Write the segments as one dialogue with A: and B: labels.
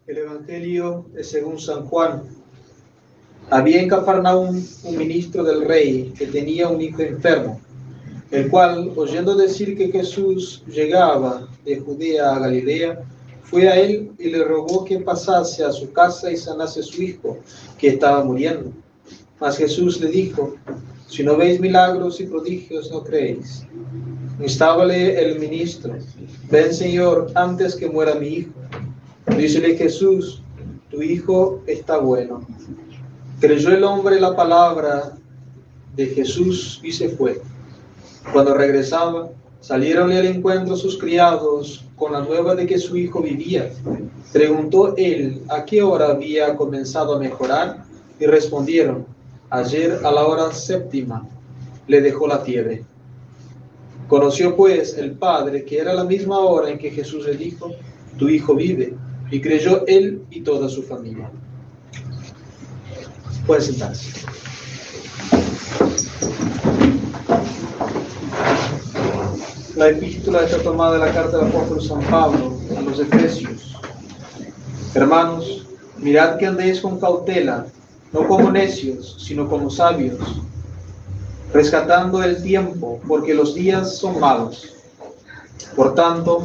A: El Evangelio es según San Juan. Había en Cafarnaúm un ministro del rey que tenía un hijo enfermo, el cual, oyendo decir que Jesús llegaba de Judea a Galilea, fue a él y le rogó que pasase a su casa y sanase a su hijo, que estaba muriendo. Mas Jesús le dijo: si no veis milagros y prodigios, no creéis. Instábale el ministro: ven, Señor, antes que muera mi hijo. Dícele Jesús: tu hijo está bueno. Creyó el hombre la palabra de Jesús y se fue. Cuando regresaba, salieronle al encuentro sus criados con la nueva de que su hijo vivía. Preguntó él a qué hora había comenzado a mejorar, y respondieron: ayer a la hora 7 le dejó la fiebre. Conoció pues el padre que era la misma hora en que Jesús le dijo: tu hijo vive, y creyó él y toda su familia. Puede sentarse. La epístola está tomada de la carta del apóstol San Pablo a los Efesios. Hermanos, mirad que andéis con cautela, no como necios, sino como sabios, rescatando el tiempo, porque los días son malos. Por tanto,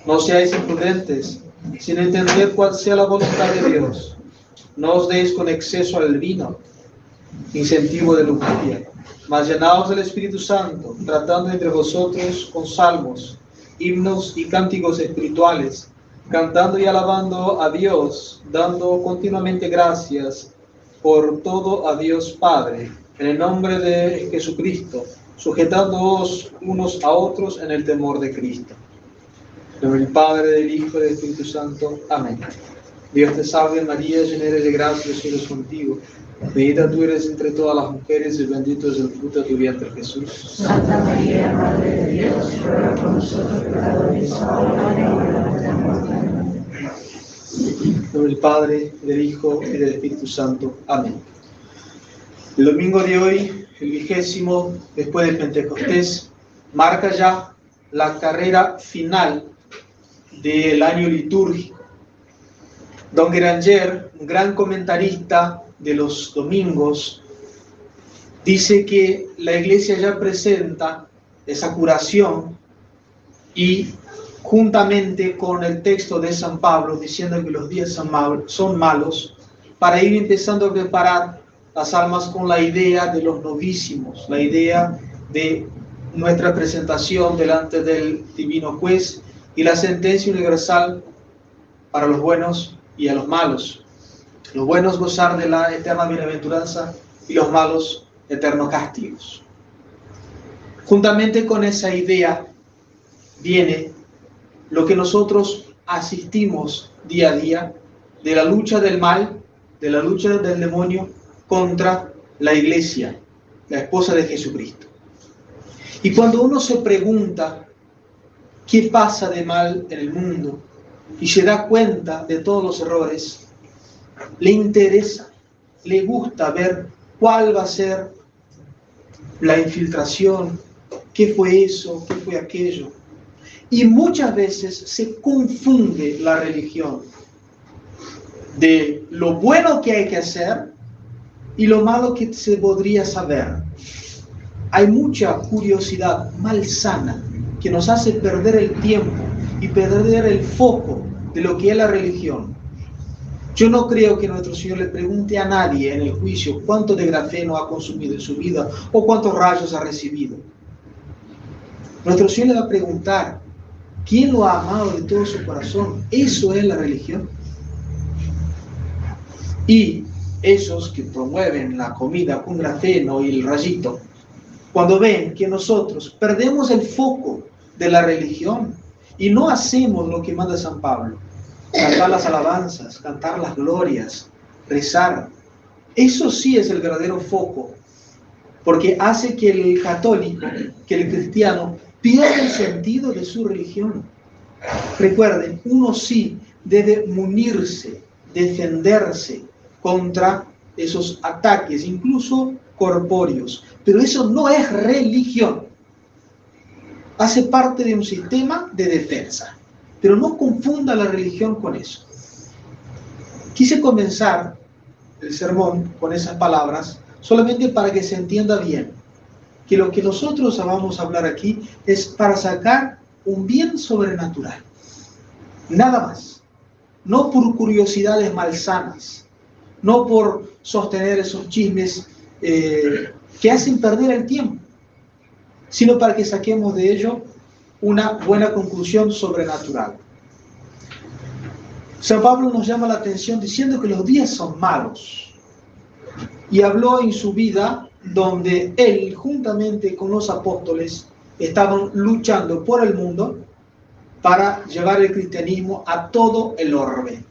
A: no seáis imprudentes, sin entender cuál sea la voluntad de Dios. No os deis con exceso al vino, incentivo de lujuria, mas llenaos del Espíritu Santo, tratando entre vosotros con salmos, himnos y cánticos espirituales, cantando y alabando a Dios, dando continuamente gracias por todo a Dios Padre, en el nombre de Jesucristo, sujetándoos unos a otros en el temor de Cristo. En nombre del Padre, del Hijo y del Espíritu Santo. Amén. Dios te salve María, llena eres de gracia, el Señor es contigo. Bendita tú eres entre todas las mujeres y bendito es el fruto de tu vientre, Jesús.
B: Santa María, Madre de Dios, ruega por nosotros pecadores, ahora y en la hora de nuestra muerte. Amén.
A: En nombre del Padre, del Hijo y del Espíritu Santo. Amén. El domingo de hoy, el 20º, después del Pentecostés, marca ya la carrera final del año litúrgico. Don Granger, un gran comentarista de los domingos, dice que la Iglesia ya presenta esa curación y juntamente con el texto de San Pablo diciendo que los días son malos, para ir empezando a preparar las almas con la idea de los novísimos, la idea de nuestra presentación delante del Divino Juez y la sentencia universal para los buenos y a los malos. Los buenos gozar de la eterna bienaventuranza y los malos eternos castigos. Juntamente con esa idea viene lo que nosotros asistimos día a día de la lucha del mal, de la lucha del demonio contra la Iglesia, la esposa de Jesucristo. Y cuando uno se pregunta qué pasa de mal en el mundo y se da cuenta de todos los errores, le interesa, le gusta ver cuál va a ser la infiltración, qué fue eso, qué fue aquello. Y muchas veces se confunde la religión de lo bueno que hay que hacer y lo malo que se podría saber. Hay mucha curiosidad malsana que nos hace perder el tiempo y perder el foco de lo que es la religión. Yo no creo que nuestro Señor le pregunte a nadie en el juicio cuánto de grafeno ha consumido en su vida o cuántos rayos ha recibido. Nuestro Señor le va a preguntar quién lo ha amado de todo su corazón. Eso es la religión. Y esos que promueven la comida con grafeno y el rayito, cuando ven que nosotros perdemos el foco de la religión y no hacemos lo que manda San Pablo, cantar las alabanzas, cantar las glorias, rezar, eso sí es el verdadero foco, porque hace que el católico, que el cristiano, pierda el sentido de su religión. Recuerden, uno sí debe munirse, defenderse contra esos ataques, incluso corpóreos, pero eso no es religión. Hace parte de un sistema de defensa, pero no confunda la religión con eso. Quise comenzar el sermón con esas palabras solamente para que se entienda bien que lo que nosotros vamos a hablar aquí es para sacar un bien sobrenatural. Nada más. No por curiosidades malsanas, no por sostener esos chismes que hacen perder el tiempo, sino para que saquemos de ello una buena conclusión sobrenatural. San Pablo nos llama la atención diciendo que los días son malos. Y habló en su vida donde él, juntamente con los apóstoles, estaban luchando por el mundo para llevar el cristianismo a todo el orbe,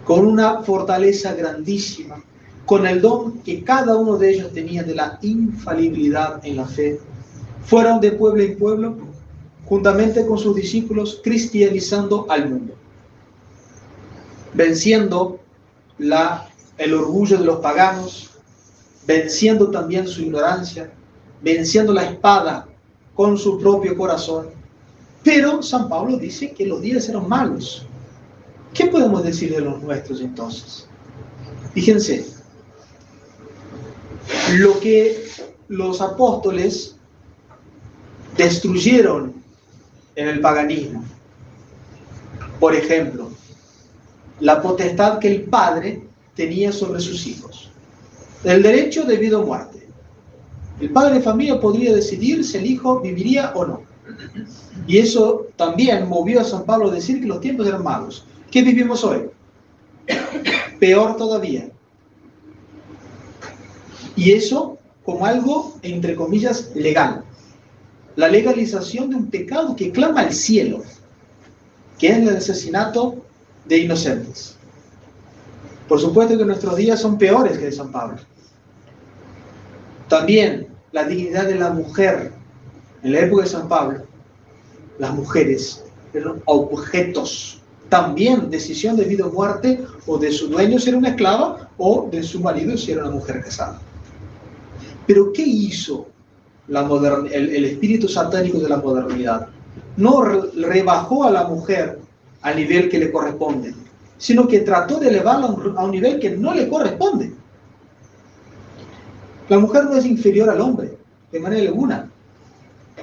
A: con una fortaleza grandísima, con el don que cada uno de ellos tenía de la infalibilidad en la fe. Fueron de pueblo en pueblo, juntamente con sus discípulos, cristianizando al mundo, venciendo el orgullo de los paganos, venciendo también su ignorancia, venciendo la espada con su propio corazón. Pero San Pablo dice que los días eran malos. ¿Qué podemos decir de los nuestros entonces? Fíjense, lo que los apóstoles destruyeron en el paganismo, por ejemplo, la potestad que el padre tenía sobre sus hijos, el derecho de vida o muerte. El padre de familia podría decidir si el hijo viviría o no. Y eso también movió a San Pablo a decir que los tiempos eran malos. ¿Qué vivimos hoy? Peor todavía. Y eso como algo, entre comillas, legal. La legalización de un pecado que clama al cielo, que es el asesinato de inocentes. Por supuesto que nuestros días son peores que de San Pablo. También la dignidad de la mujer. En la época de San Pablo, las mujeres eran objetos. También decisión de vida o muerte, o de su dueño si era una esclava, o de su marido si era una mujer casada. Pero ¿qué hizo el espíritu satánico de la modernidad? No rebajó a la mujer al nivel que le corresponde, sino que trató de elevarla a un nivel que no le corresponde. La mujer no es inferior al hombre, de manera alguna.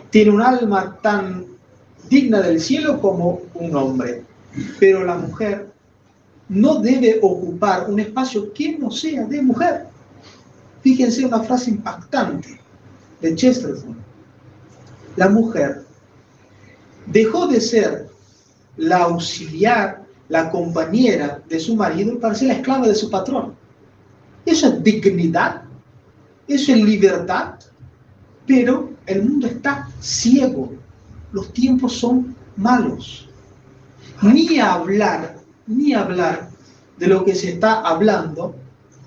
A: Tiene un alma tan digna del cielo como un hombre, pero la mujer no debe ocupar un espacio que no sea de mujer. Fíjense una frase impactante de Chesterton. La mujer dejó de ser la auxiliar, la compañera de su marido para ser la esclava de su patrón. Eso es dignidad, eso es libertad, pero el mundo está ciego, los tiempos son malos. Ni hablar de lo que se está hablando,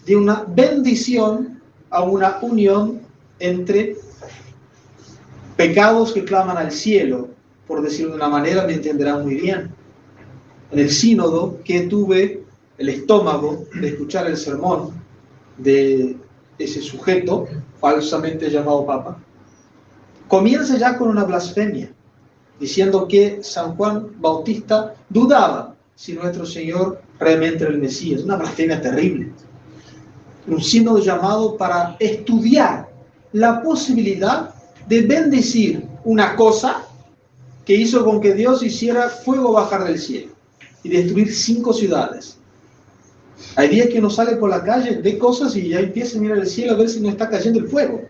A: de una bendición a una unión entre pecados que claman al cielo, por decirlo de una manera, me entenderán muy bien. En el sínodo que tuve el estómago de escuchar el sermón de ese sujeto falsamente llamado Papa, comienza ya con una blasfemia, diciendo que San Juan Bautista dudaba si nuestro Señor realmente era el Mesías. Una blasfemia terrible. Un sínodo llamado para estudiar la posibilidad de bendecir una cosa que hizo con que Dios hiciera fuego bajar del cielo y destruir 5 ciudades. Hay días que uno sale por la calle, ve cosas y ya empieza a mirar el cielo a ver si no está cayendo el fuego.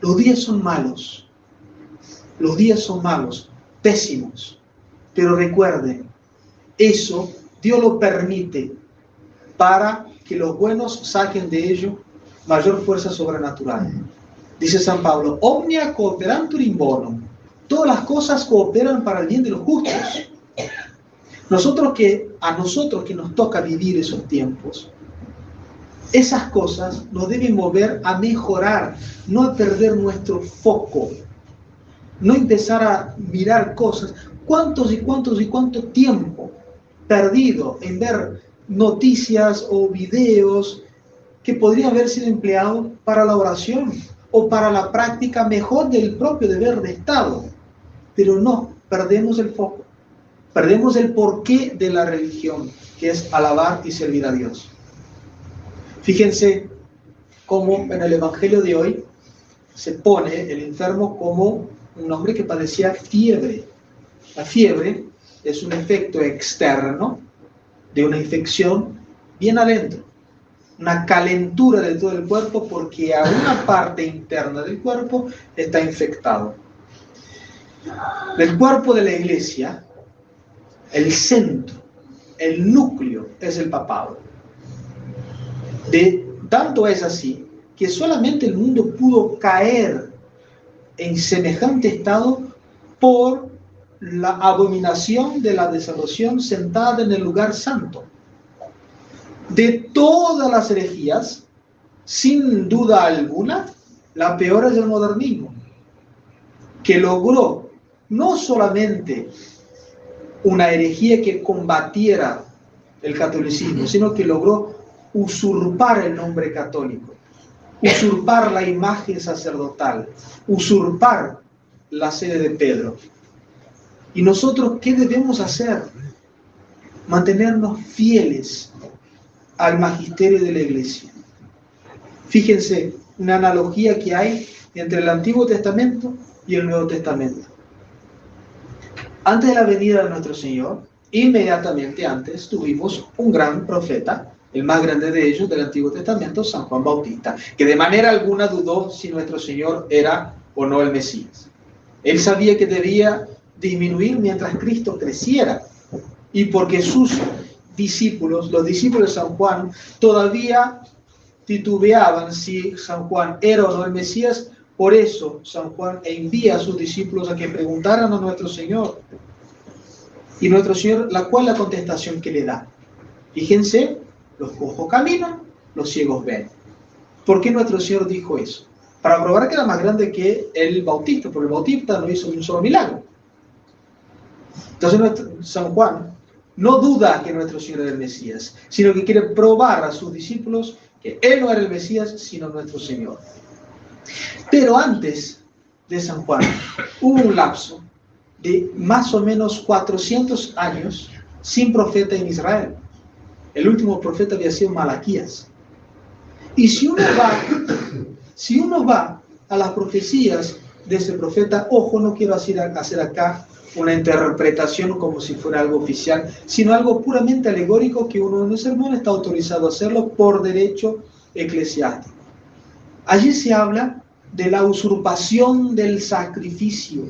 A: Los días son malos. Los días son malos, pésimos. Pero recuerden, eso Dios lo permite para que los buenos saquen de ello mayor fuerza sobrenatural. Dice San Pablo, omnia cooperantur in bono. Todas las cosas cooperan para el bien de los justos. A nosotros que nos toca vivir esos tiempos, esas cosas nos deben mover a mejorar, no a perder nuestro foco, no empezar a mirar cosas. ¿Cuánto tiempo perdido en ver noticias o videos que podrían haber sido empleados para la oración o para la práctica mejor del propio deber de Estado? Pero no, perdemos el foco, perdemos el porqué de la religión, que que es alabar y servir a Dios. Fíjense cómo en el Evangelio de hoy se pone el enfermo como un hombre que padecía fiebre. La fiebre es un efecto externo de una infección bien adentro, una calentura de todo el cuerpo porque a una parte interna del cuerpo está infectado. Del cuerpo de la iglesia, el centro, el núcleo es el papado. Tanto es así que solamente el mundo pudo caer en semejante estado por la abominación de la desolación sentada en el lugar santo. De todas las herejías, sin duda alguna, la peor es el modernismo, que logró no solamente una herejía que combatiera el catolicismo, sino que logró usurpar el nombre católico, usurpar la imagen sacerdotal, usurpar la sede de Pedro. ¿Y nosotros qué debemos hacer? Mantenernos fieles al magisterio de la Iglesia. Fíjense, una analogía que hay entre el Antiguo Testamento y el Nuevo Testamento. Antes de la venida de nuestro Señor, inmediatamente antes, tuvimos un gran profeta, el más grande de ellos del Antiguo Testamento, San Juan Bautista, que de manera alguna dudó si nuestro Señor era o no el Mesías. Él sabía que debía disminuir mientras Cristo creciera, y porque sus discípulos, los discípulos de San Juan, todavía titubeaban si San Juan era o no el Mesías. Por eso San Juan envía a sus discípulos a que preguntaran a nuestro Señor. Y nuestro Señor, ¿cuál es la contestación que le da? Fíjense, los cojos caminan, los ciegos ven. ¿Por qué nuestro Señor dijo eso? Para probar que era más grande que el Bautista, porque el Bautista no hizo un solo milagro. Entonces San Juan no duda que nuestro Señor era el Mesías, sino que quiere probar a sus discípulos que Él no era el Mesías, sino nuestro Señor. Pero antes de San Juan hubo un lapso de más o menos 400 años sin profeta en Israel. El último profeta había sido Malaquías. Y si uno va a las profecías de ese profeta, ojo, no quiero hacer acá una interpretación como si fuera algo oficial, sino algo puramente alegórico que uno en los sermones está autorizado a hacerlo por derecho eclesiástico. Allí se habla de la usurpación del sacrificio.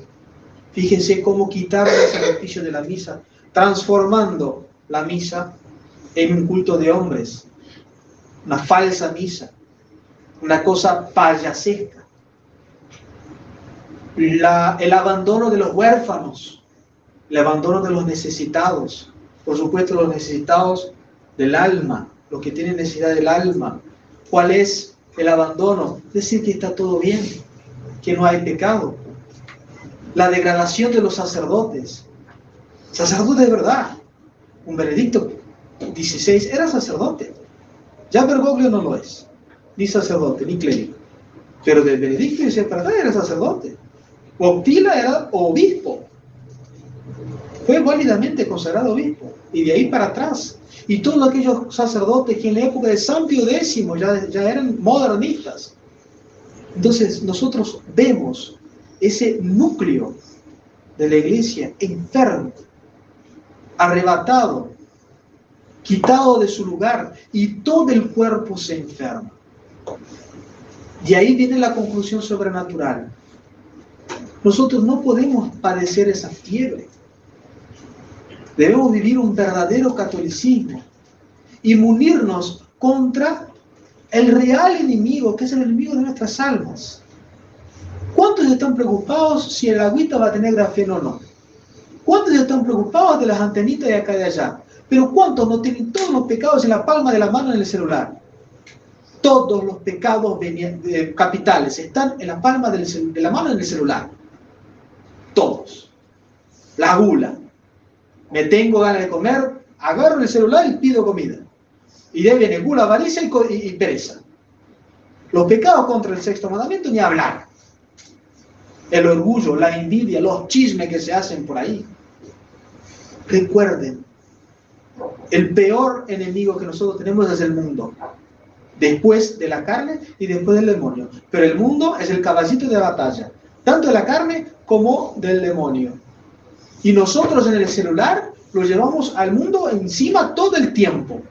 A: Fíjense cómo quitar el sacrificio de la misa, transformando la misa en un culto de hombres, una falsa misa, una cosa payasesca. El abandono de los huérfanos, el abandono de los necesitados, por supuesto los necesitados del alma, los que tienen necesidad del alma. ¿Cuál es el abandono? Decir que está todo bien, que no hay pecado. La degradación de los sacerdotes. Sacerdotes de verdad. Un Benedicto XVI era sacerdote. Ya Bergoglio no lo es, ni sacerdote, ni clérigo. Pero de Benedicto XVI era sacerdote. Wojtyla era obispo. Fue válidamente consagrado obispo. Y de ahí para atrás. Y todos aquellos sacerdotes que en la época de San Pío X ya eran modernistas. Entonces nosotros vemos ese núcleo de la iglesia enfermo, arrebatado, quitado de su lugar, y todo el cuerpo se enferma. De ahí viene la conclusión sobrenatural. Nosotros no podemos padecer esa fiebre. Debemos vivir un verdadero catolicismo y munirnos contra el real enemigo, que es el enemigo de nuestras almas. ¿Cuántos están preocupados si el agüita va a tener grafeno o no? ¿Cuántos están preocupados de las antenitas de acá y de allá? Pero ¿cuántos no tienen todos los pecados en la palma de la mano en el celular? Todos los pecados capitales están en la palma de la mano en el celular. Todos. La gula. Me tengo ganas de comer, agarro el celular y pido comida. Y de ahí viene gula, avaricia y pereza. Los pecados contra el sexto mandamiento, ni hablar. El orgullo, la envidia, los chismes que se hacen por ahí. Recuerden, El peor enemigo que nosotros tenemos es el mundo. Después de la carne y después del demonio. Pero el mundo es el caballito de batalla, tanto de la carne como del demonio. Y nosotros en el celular lo llevamos al mundo encima todo el tiempo.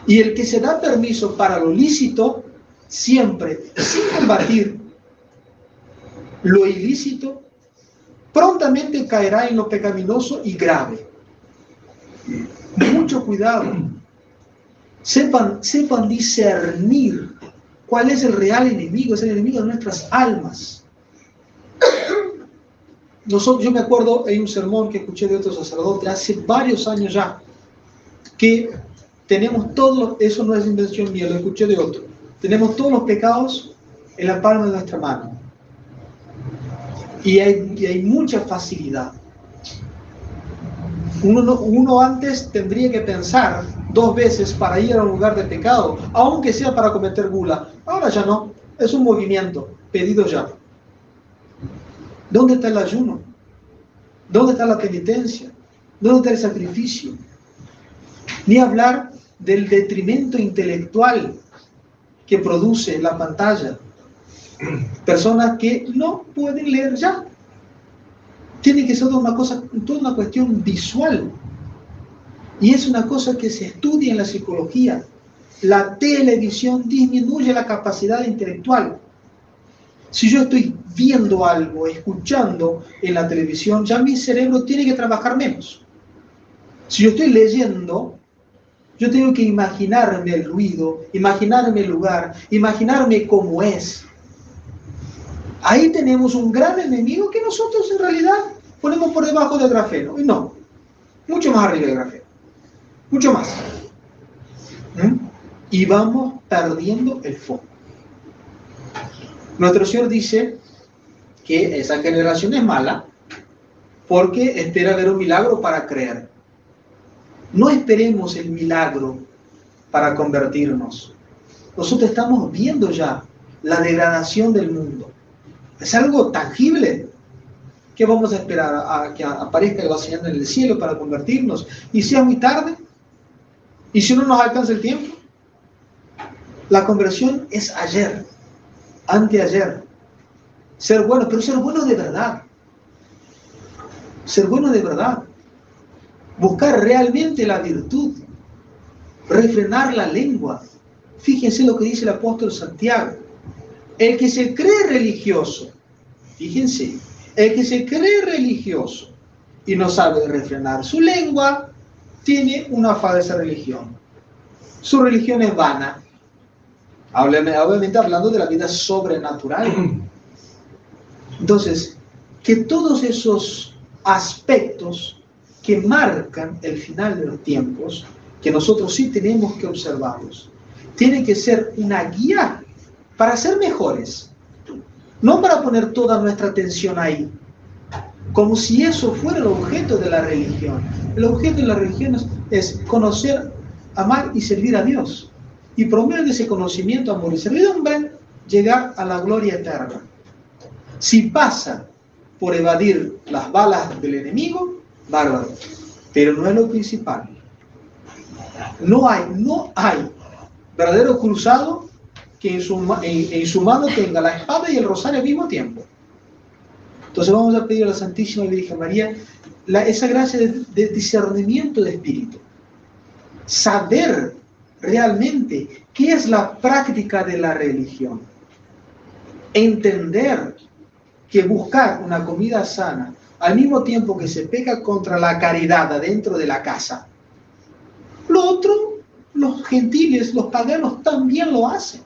A: Y el que se da permiso para lo lícito, siempre, sin combatir lo ilícito, prontamente caerá en lo pecaminoso y grave. Mucho cuidado. Sepan discernir cuál es el real enemigo, es el enemigo de nuestras almas. Yo me acuerdo en un sermón que escuché de otro sacerdote hace varios años ya, que tenemos todos, eso no es invención mía, lo escuché de otro, tenemos todos los pecados en la palma de nuestra mano. Y hay mucha facilidad. Uno antes tendría que pensar 2 veces para ir a un lugar de pecado, aunque sea para cometer gula. Ahora ya no, es un movimiento pedido ya. ¿Dónde está el ayuno? ¿Dónde está la penitencia? ¿Dónde está el sacrificio? Ni hablar del detrimento intelectual que produce la pantalla. Personas que no pueden leer ya. Tiene que ser toda una cuestión visual. Y es una cosa que se estudia en la psicología. La televisión disminuye la capacidad intelectual. Si yo estoy viendo algo, escuchando en la televisión, ya mi cerebro tiene que trabajar menos. Si yo estoy leyendo, yo tengo que imaginarme el ruido, imaginarme el lugar, imaginarme cómo es. Ahí tenemos un gran enemigo que nosotros en realidad ponemos por debajo del grafeno. Y no, mucho más arriba del grafeno. Mucho más. Y vamos perdiendo el foco. Nuestro Señor dice que esa generación es mala porque espera ver un milagro para creer. No esperemos el milagro para convertirnos. Nosotros estamos viendo ya la degradación del mundo. Es algo tangible. ¿Qué vamos a esperar? ¿A que aparezca el vacilante en el cielo para convertirnos? ¿Y sea muy tarde? ¿Y si no nos alcanza el tiempo? La conversión es ayer, anteayer. Ser bueno, pero ser bueno de verdad. Ser bueno de verdad. Buscar realmente la virtud. Refrenar la lengua. Fíjense lo que dice el apóstol Santiago. El que se cree religioso, fíjense, el que se cree religioso y no sabe refrenar su lengua, tiene una falsa religión. Su religión es vana. Obviamente hablando de la vida sobrenatural. Entonces, que todos esos aspectos que marcan el final de los tiempos, que nosotros sí tenemos que observarlos, tienen que ser una guía para ser mejores, no para poner toda nuestra atención ahí, como si eso fuera el objeto de la religión. El objeto de la religión es conocer, amar y servir a Dios, y por medio de ese conocimiento, amor y servidumbre, llegar a la gloria eterna. Si pasa por evadir las balas del enemigo, bárbaro, pero no es lo principal. No hay verdadero cruzado que en su mano tenga la espada y el rosario al mismo tiempo. Entonces vamos a pedir a la Santísima Virgen María esa gracia de discernimiento de espíritu. Saber realmente qué es la práctica de la religión. Entender que buscar una comida sana al mismo tiempo que se peca contra la caridad adentro de la casa. Lo otro, los gentiles, los paganos también lo hacen.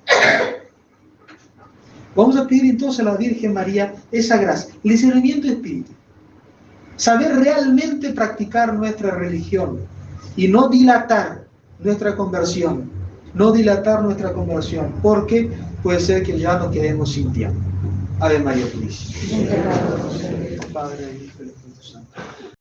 A: Vamos a pedir entonces a la Virgen María esa gracia, el discernimiento de espíritu. Saber realmente practicar nuestra religión y no dilatar nuestra conversión. No dilatar nuestra conversión, porque puede ser que ya nos quedemos sin tiempo. Ave María Purísima. Padre, Hijo y Espíritu Santo.